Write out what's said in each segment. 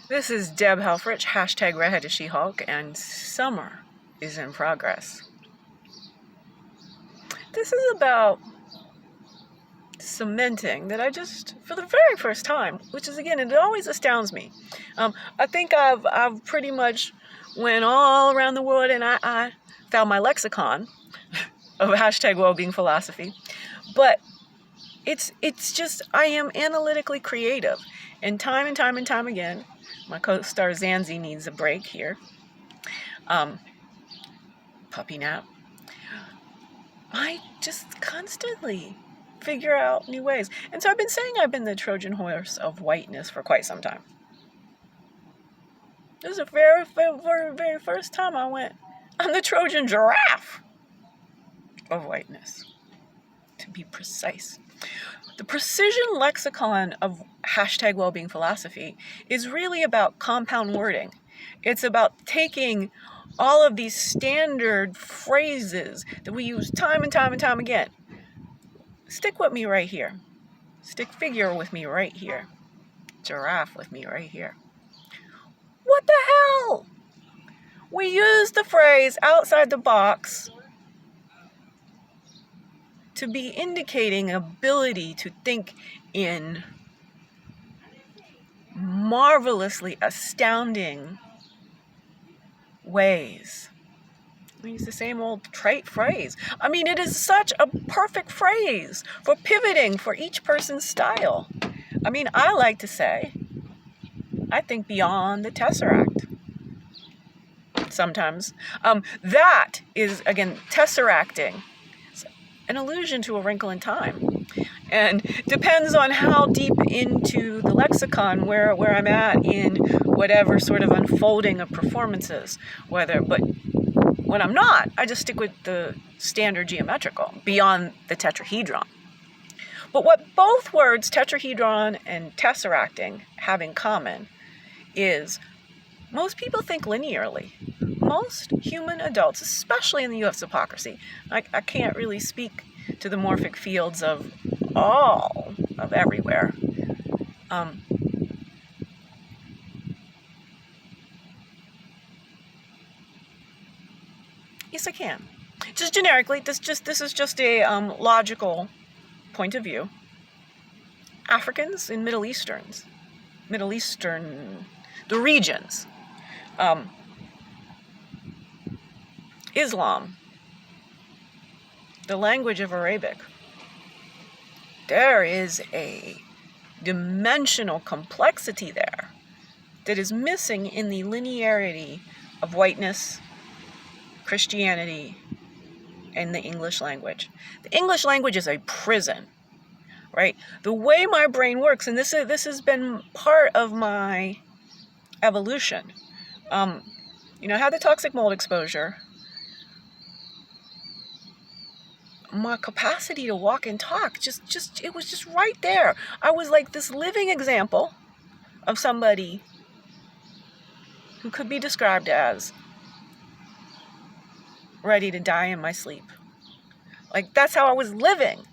This is Deb Helfrich, hashtag Redhead to She-Hulk, and summer is in progress. This is about cementing that I just, for the very first time, which is, again, it always astounds me. I think I've pretty much went all around the world and I found my lexicon of hashtag well-being philosophy. But it's just, I am analytically creative. And time again, my co-star Zanzi needs a break here. Puppy nap. I just constantly figure out new ways. And so I've been saying I've been the Trojan horse of whiteness for quite some time. This is the very first time I went, I'm the Trojan Giraffe of whiteness, to be precise. The precision lexicon of hashtag well-being philosophy is really about compound wording. It's about taking all of these standard phrases that we use time and time again. Stick with me right here. Stick figure with me right here. Giraffe with me right here. What the hell? We use the phrase outside the box to be indicating ability to think in marvelously astounding ways. We use the same old trite phrase. I mean, it is such a perfect phrase for pivoting for each person's style. I mean, I like to say, I think beyond the Tesseract. Sometimes. That is, again, tesseracting. An allusion to a wrinkle in time. And depends on how deep into the lexicon where I'm at in whatever sort of unfolding of performances. But when I'm not, I just stick with the standard geometrical, beyond the tetrahedron. But what both words, tetrahedron and tesseracting, have in common is most people think linearly. Most human adults, especially in the U.S. hypocrisy, I can't really speak to the morphic fields of all of everywhere. Yes, I can. Just generically, this is just a logical point of view. Africans and Middle Eastern, the regions, Islam, the language of Arabic. There is a dimensional complexity there that is missing in the linearity of whiteness, Christianity, and the English language. The English language is a prison, right? The way my brain works, and this has been part of my evolution. I had the toxic mold exposure. My capacity to walk and talk, it was just right there. I was like this living example of somebody who could be described as ready to die in my sleep. Like, that's how I was living.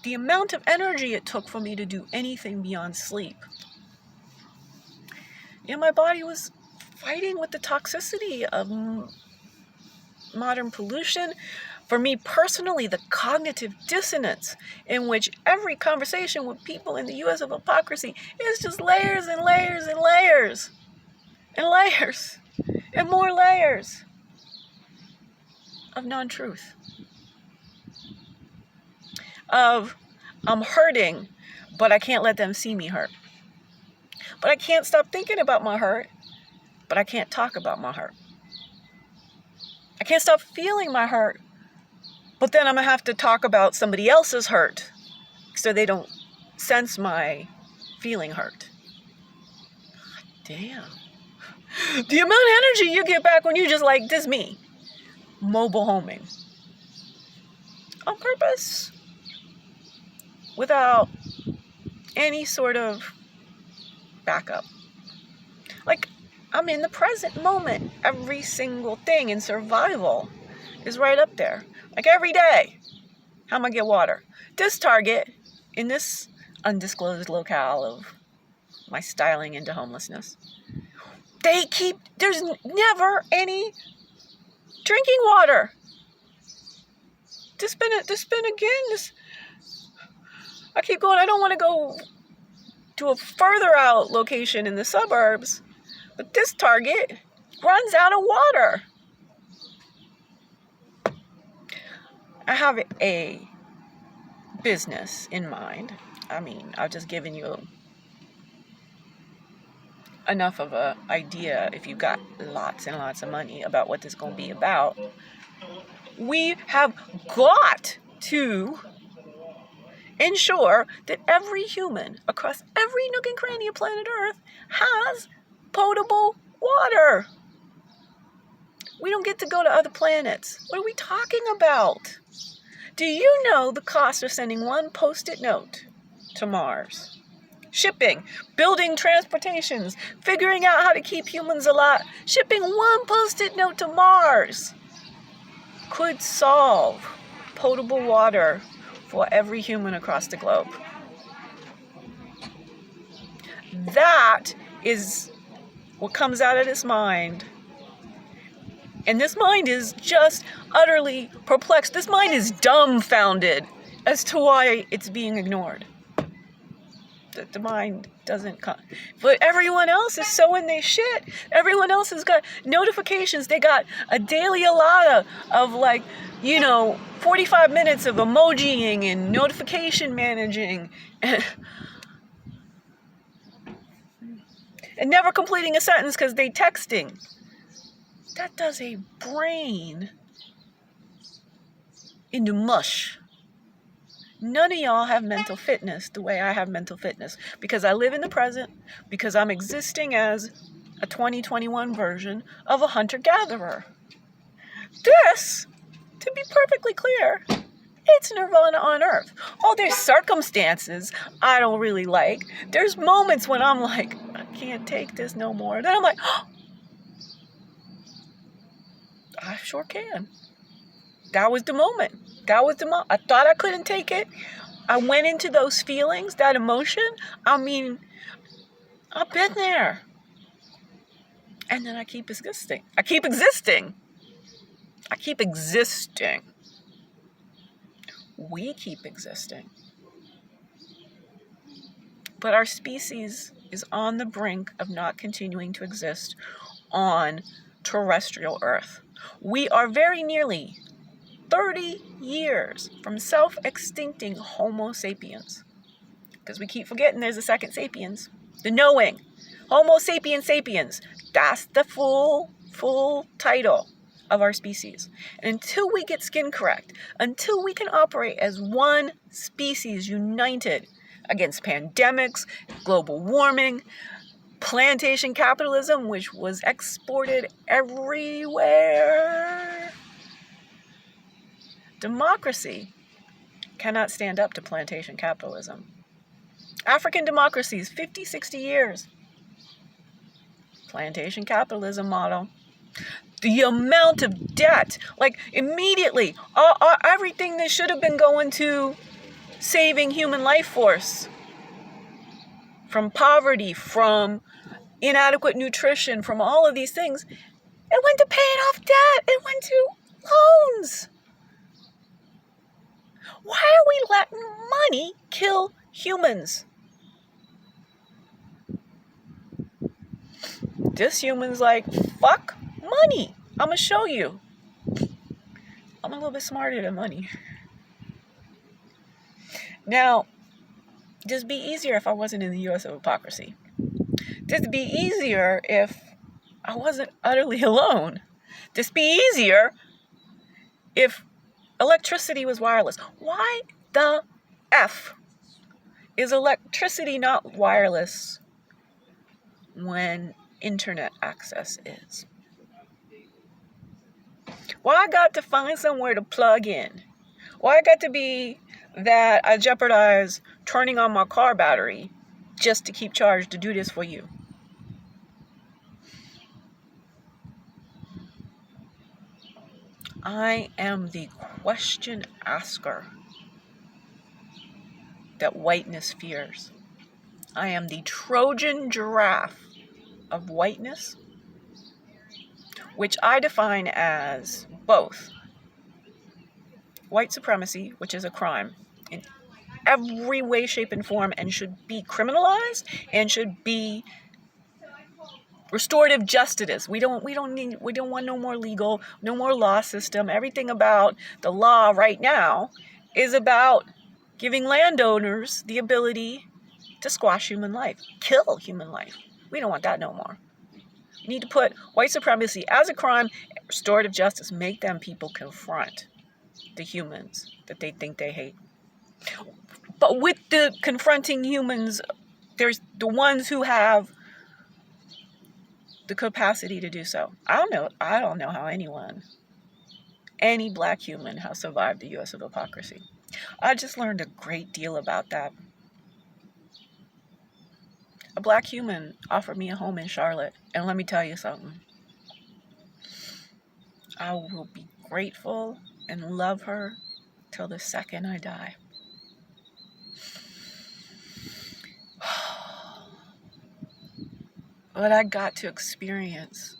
The amount of energy it took for me to do anything beyond sleep. My body was fighting with the toxicity of modern pollution. For me personally, the cognitive dissonance in which every conversation with people in the U.S. of hypocrisy is just layers and layers and layers and layers and more layers of non-truth. Of, I'm hurting, but I can't let them see me hurt. But I can't stop thinking about my hurt, but I can't talk about my hurt. I can't stop feeling my hurt, but then I'm going to have to talk about somebody else's hurt so they don't sense my feeling hurt. God damn. The amount of energy you get back when you just like, this me, mobile homing. On purpose. Without any sort of backup. Like, I'm in the present moment. Every single thing in survival is right up there. Like every day. How am I get water? This target in this undisclosed locale of my styling into homelessness. There's never any drinking water. I keep going. I don't want to go to a further out location in the suburbs, but this Target runs out of water. I have a business in mind. I mean, I've just given you enough of an idea if you've got lots and lots of money about what this is going to be about. We have got to ensure that every human across every nook and cranny of planet Earth has potable water. We don't get to go to other planets. What are we talking about? Do you know the cost of sending one post-it note to Mars? Shipping, building transportations, figuring out how to keep humans alive. Shipping one post-it note to Mars could solve potable water for every human across the globe. That is what comes out of this mind. And this mind is just utterly perplexed. This mind is dumbfounded as to why it's being ignored. The mind doesn't come. But everyone else is so in their shit. Everyone else has got notifications. They got a daily allotment of 45 minutes of emojiing and notification managing. And never completing a sentence because they texting. That does a brain into mush. None of y'all have mental fitness the way I have mental fitness, because I live in the present, because I'm existing as a 2021 version of a hunter-gatherer. This, to be perfectly clear, it's nirvana on earth. Oh, there's circumstances I don't really like. There's moments when I'm like, I can't take this no more. Then I'm like, oh, I sure can. That was the moment. I thought I couldn't take it. I went into those feelings, that emotion. I mean, I've been there. And then I keep existing. We keep existing. But our species is on the brink of not continuing to exist on terrestrial Earth. We are very nearly 30 years from self-extincting Homo sapiens. Because we keep forgetting there's a second sapiens. The knowing. Homo sapiens sapiens. That's the full title of our species. And until we get skin correct, until we can operate as one species united against pandemics, global warming, plantation capitalism, which was exported everywhere, democracy cannot stand up to plantation capitalism. African democracies, 50, 60 years. Plantation capitalism model. The amount of debt, immediately, everything that should have been going to saving human life force from poverty, from inadequate nutrition, from all of these things, it went to paying off debt. It went to loans. Why are we letting money kill humans? This human's like, fuck money. I'm going to show you. I'm a little bit smarter than money. Now, this would be easier if I wasn't in the U.S. of hypocrisy. This would be easier if I wasn't utterly alone. This would be easier if electricity was wireless. Why the F is electricity not wireless when internet access is? Why I got to find somewhere to plug in? Why I got to be that I jeopardize turning on my car battery just to keep charged to do this for you? I am the question asker that whiteness fears. I am the Trojan Giraffe of whiteness, which I define as both white supremacy, which is a crime in every way, shape, and form, and should be criminalized and should be restorative justice. We don't want no more legal, no more law system. Everything about the law right now is about giving landowners the ability to squash human life, kill human life. We don't want that no more. We need to put white supremacy as a crime, restorative justice, make them people confront the humans that they think they hate. But with the confronting humans, there's the ones who have the capacity to do so. I don't know how any black human has survived the U.S. of hypocrisy. I just learned a great deal about that. A black human offered me a home in Charlotte, and let me tell you something. I will be grateful and love her till the second I die. But I got to experience.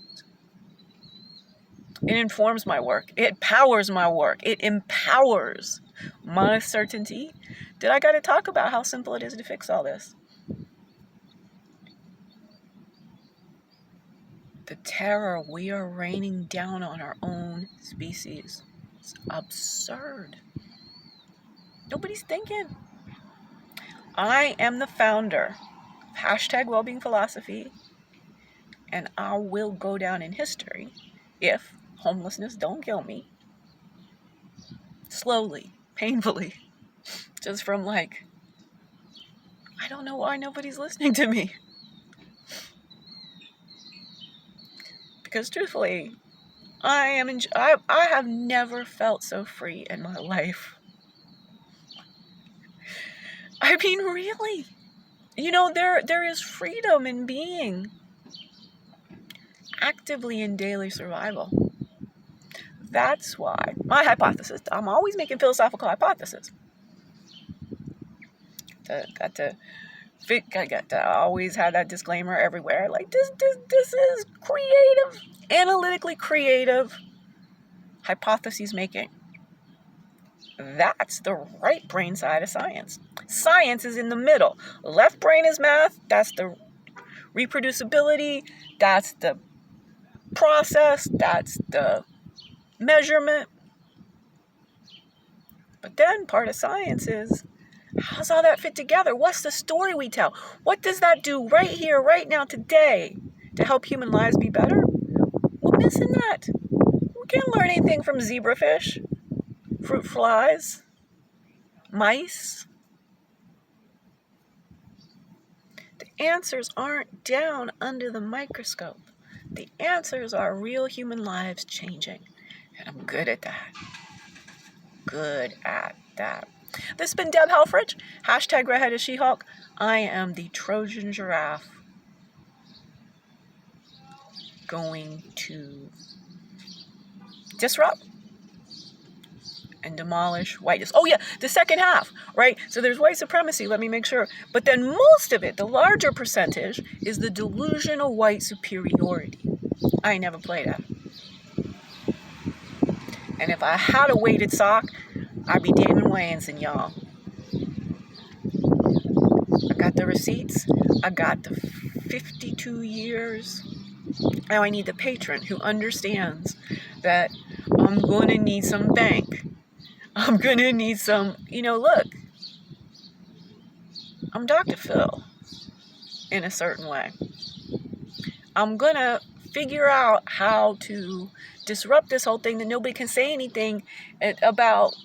It informs my work. It powers my work. It empowers my certainty that I got to talk about how simple it is to fix all this. The terror we are raining down on our own species is absurd. Nobody's thinking. I am the founder of #WellbeingPhilosophy, and I will go down in history if homelessness don't kill me. Slowly, painfully, just from I don't know why nobody's listening to me. Because truthfully, I have never felt so free in my life. I mean, really. There is freedom in being actively in daily survival. That's why my hypothesis, I'm always making philosophical hypotheses. I got to always have that disclaimer everywhere. This is creative, analytically creative hypotheses making. That's the right brain side of science. Science is in the middle. Left brain is math. That's the reproducibility. That's the process. That's the measurement. But then part of science is, how's all that fit together? What's the story we tell? What does that do right here, right now, today to help human lives be better? We're missing that. We can't learn anything from zebrafish, fruit flies, mice. The answers aren't down under the microscope. The answers are real human lives changing. And I'm good at that. Good at that. This has been Deb Helfrich, #Redheaded She-Hulk. I am the Trojan Giraffe going to disrupt and demolish whiteness. Oh yeah, the second half, right? So there's white supremacy, let me make sure. But then most of it, the larger percentage, is the delusional white superiority. I ain't never played that. And if I had a weighted sock, I'd be Damon Wayans and y'all. I got the receipts. I got the 52 years. Now I need the patron who understands that I'm going to need some bank. I'm going to need some, look. I'm Dr. Phil in a certain way. I'm going to figure out how to disrupt this whole thing that nobody can say anything about,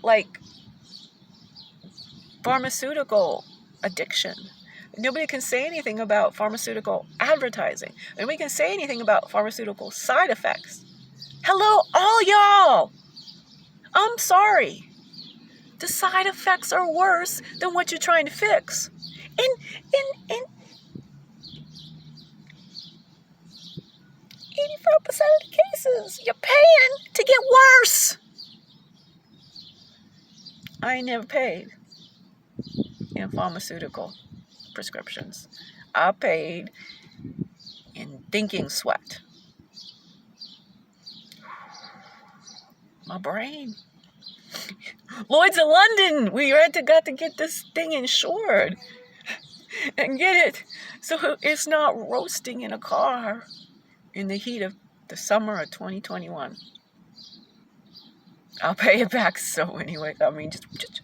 pharmaceutical addiction. Nobody can say anything about pharmaceutical advertising. Nobody can say anything about pharmaceutical side effects. Hello, all y'all. I'm sorry. The side effects are worse than what you're trying to fix. In 85% of the cases, you're paying to get worse. I ain't never paid in pharmaceutical prescriptions. I paid in thinking sweat. My brain. Lloyd's of London. We got to get this thing insured and get it so it's not roasting in a car in the heat of the summer of 2021. I'll pay it back so anyway. I mean, just wait.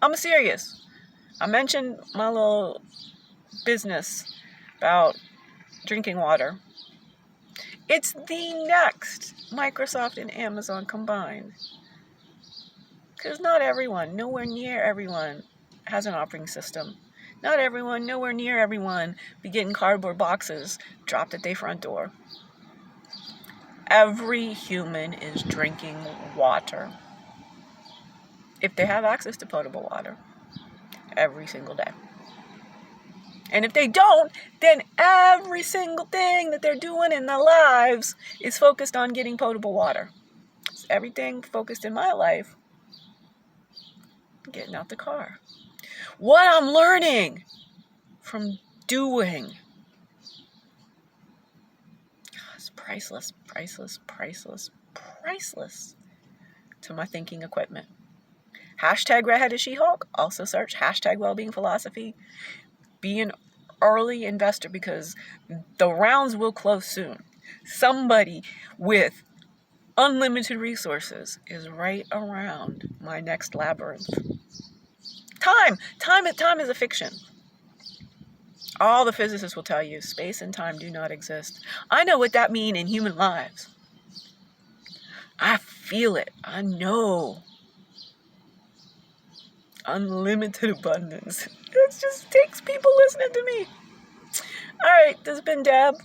I'm serious. I mentioned my little business about drinking water. It's the next Microsoft and Amazon combined. Because not everyone, nowhere near everyone, has an operating system. Not everyone, nowhere near everyone, be getting cardboard boxes dropped at their front door. Every human is drinking water. If they have access to potable water. Every single day. And if they don't, then every single thing that they're doing in their lives is focused on getting potable water. It's everything focused in my life, getting out the car. What I'm learning from doing is priceless, priceless, priceless, priceless to my thinking equipment. Hashtag Redhead is She-Hulk. Also search hashtag Wellbeing Philosophy. Be an early investor because the rounds will close soon. Somebody with unlimited resources is right around my next labyrinth. Time is a fiction. All the physicists will tell you space and time do not exist. I know what that means in human lives. I feel it. I know. Unlimited abundance. It just takes people listening to me. Alright, this has been Deb.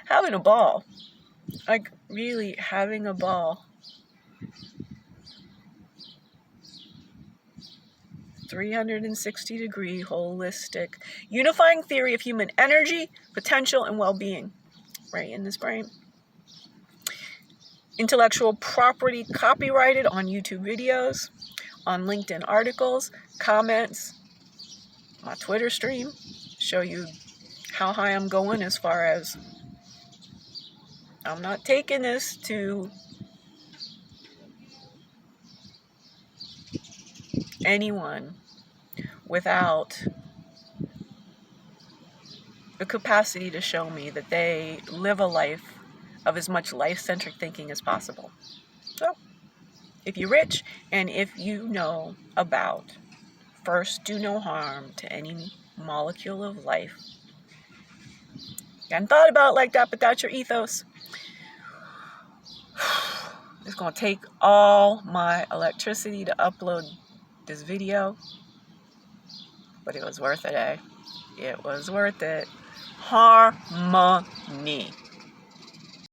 Having a ball. Like, really having a ball. 360-degree, holistic, unifying theory of human energy, potential, and well-being. Right in this brain. Intellectual property copyrighted on YouTube videos, on LinkedIn articles, comments, my Twitter stream. Show you how high I'm going as far as I'm not taking this to anyone without the capacity to show me that they live a life of as much life-centric thinking as possible. So, if you're rich and if you know about first do no harm to any molecule of life, you hadn't thought about it like that, but that's your ethos. It's going to take all my electricity to upload this video, but it was worth it, eh? It was worth it. Harmony.